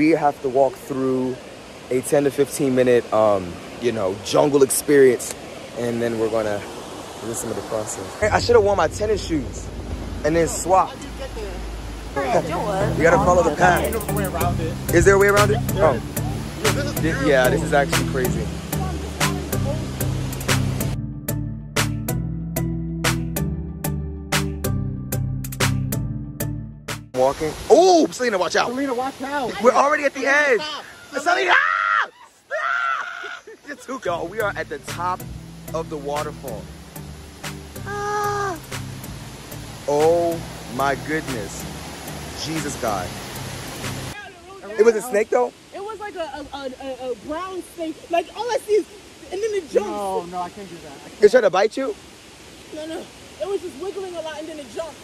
we have to walk through a 10 to 15 minute, you know, jungle experience. And then we're gonna do some of the process. Hey, I should have worn my tennis shoes and then swapped. You gotta follow the path. Is there a way around it? Oh. Yeah, this is actually crazy. Walking. Oh, Selena, watch out. Selena, watch out. We're already at the edge. Selena! Stop! Y'all, we are at the top of the waterfall. Ah. Oh my goodness. Jesus God. It was a snake though? It was like a brown snake. Like all I see is, and then it jumps. No, I can't do that. It tried to bite you? No. It was just wiggling a lot and then it jumped.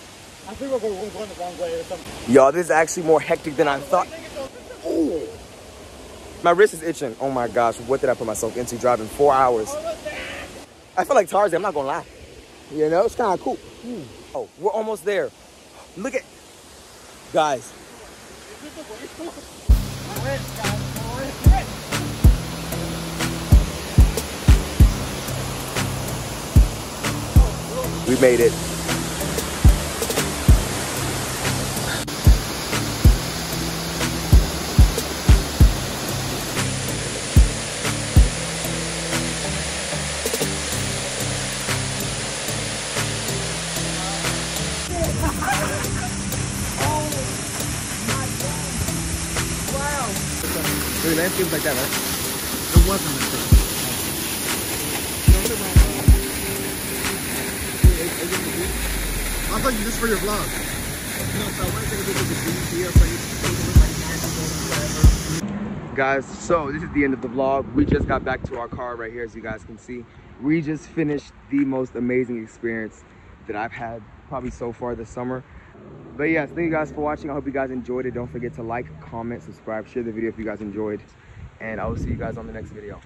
I think we're going the wrong way or something. Y'all, this is actually more hectic than I thought. Ooh. My wrist is itching. Oh my gosh, what did I put myself into driving 4 hours? I feel like Tarzan, I'm not gonna lie. You know, it's kind of cool. Oh, we're almost there. Look at, guys. We made it. The landscape's like that, right? It wasn't like that. I thought you just for your vlog. No, so I wanted to take a picture of the trees here so you can look like nice. Guys, so this is the end of the vlog. We just got back to our car right here, as you guys can see. We just finished the most amazing experience that I've had probably so far this summer. But yes, thank you guys for watching. I hope you guys enjoyed it. Don't forget to like, comment, subscribe, share the video if you guys enjoyed. And I will see you guys on the next video.